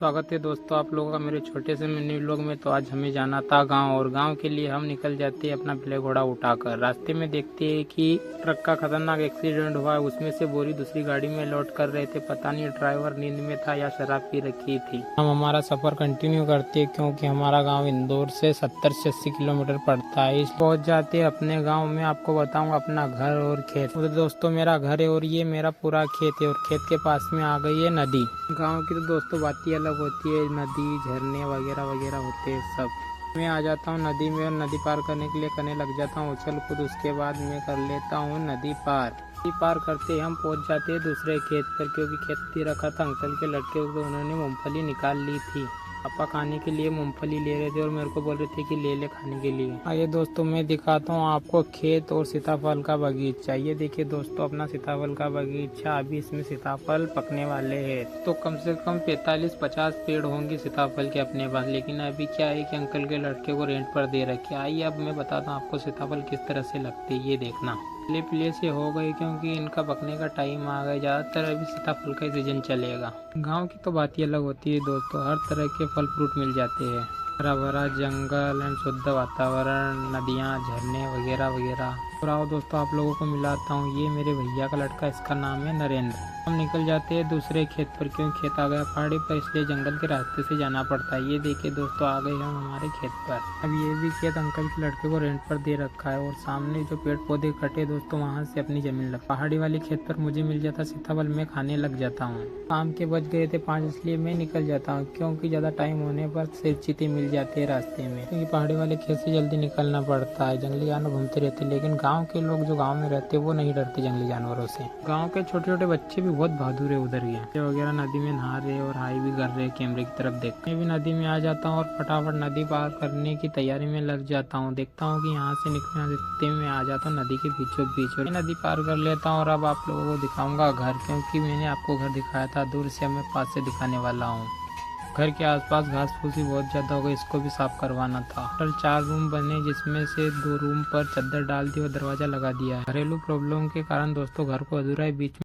स्वागत है दोस्तों आप लोगों का मेरे छोटे से मिनी व्लॉग में। तो आज हमें जाना था गांव, और गांव के लिए हम निकल जाते हैं अपना पहले घोड़ा उठाकर। रास्ते में देखते हैं कि ट्रक का खतरनाक एक्सीडेंट हुआ है। उसमें से बोरी दूसरी गाड़ी में लोड कर रहे थे। पता नहीं ड्राइवर नींद में था या शराब पी रखी थी। हम हमारा सफर कंटिन्यू करते हैं क्योंकि हमारा गाँव इंदौर से 70 से 80 किलोमीटर पड़ता है। इस पहुँच जाते हैं अपने गाँव में। आपको बताऊंगा अपना घर और खेत। तो दोस्तों मेरा घर है और ये मेरा पूरा खेत है, और खेत के पास में आ गई है नदी। गांव की तो दोस्तों बात ही अलग होती है, नदी झरने वगैरह वगैरह होते हैं सब। मैं आ जाता हूँ नदी में और नदी पार करने के लिए करने लग जाता हूँ उछल कूद। उसके बाद मैं कर लेता हूँ नदी पार। नदी पार करते हम पहुँच जाते हैं दूसरे खेत पर, क्योंकि खेत ही रखा था अंकल के लड़के, तो उन्होंने मूंगफली निकाल ली थी। पापा खाने के लिए मूंगफली ले रहे थे और मेरे को बोल रहे थे कि ले ले खाने के लिए। आइए दोस्तों मैं दिखाता हूँ आपको खेत और सीताफल का बगीचा। ये देखिए दोस्तों अपना सीताफल का बगीचा। अभी इसमें सीताफल पकने वाले हैं, तो कम से कम 45-50 पेड़ होंगे सीताफल के अपने पास। लेकिन अभी क्या है कि अंकल के लड़के को रेंट पर दे रखे। आइए अब मैं बताता हूँ आपको सीताफल किस तरह से लगते हैं। ये देखना पीले पीले से हो गए क्योंकि इनका पकने का टाइम आ गया। ज्यादातर अभी सीताफल का सीजन चलेगा। गांव की तो बात ही अलग होती है दोस्तों, हर तरह के फल फ्रूट मिल जाते हैं। हरा भरा जंगल एंड शुद्ध वातावरण, नदियाँ झरने वगैरह वगैरह। और आओ दोस्तों आप लोगों को मिलाता हूँ, ये मेरे भैया का लड़का, इसका नाम है नरेंद्र। हम निकल जाते हैं दूसरे खेत पर, क्योंकि खेत आ गया पहाड़ी पर, इसलिए जंगल के रास्ते से जाना पड़ता है। ये देखिए दोस्तों आ गए हम हमारे खेत पर। अब ये भी खेत अंकल के लड़के को रेंट पर दे रखा है, और सामने जो पेड़ पौधे कटे दोस्तों वहाँ से अपनी जमीन लग। पहाड़ी वाले खेत पर मुझे मिल जाता सीताफल, मैं खाने लग जाता हूँ। शाम के बज गए थे 5, इसलिए मैं निकल जाता हूँ, क्योंकि ज्यादा टाइम होने पर सिर चीते मिल जाते हैं रास्ते में। क्योंकि पहाड़ी वाले खेत से जल्दी निकलना पड़ता है। जंगली जानवर घूमते रहते, लेकिन गाँव के लोग जो गाँव में रहते वो नहीं डरते जंगली जानवरों से। गाँव के छोटे छोटे बच्चे भी बहुत बहादुर है उधर के वगैरह नदी में नहा रहे और हाई भी कर रहे कैमरे की तरफ देख। मैं भी नदी में आ जाता हूँ और फटाफट नदी पार करने की तैयारी में लग जाता हूँ। देखता हूँ कि यहाँ से निकलना देखते में आ जाता हूँ नदी के बीचों बीच, और नदी पार कर लेता हूँ। और अब आप लोगों को दिखाऊंगा घर, क्योंकि मैंने आपको घर दिखाया था दूर से, मैं पास से दिखाने वाला हूँ। घर के आसपास घास फूसी बहुत ज्यादा हो गई, इसको भी साफ करवाना था। टोटल 4 रूम बने, जिसमें से 2 रूम पर चादर डाल दी और दरवाजा लगा दिया है। घरेलू प्रॉब्लम के कारण दोस्तों घर को अधूरा है बीच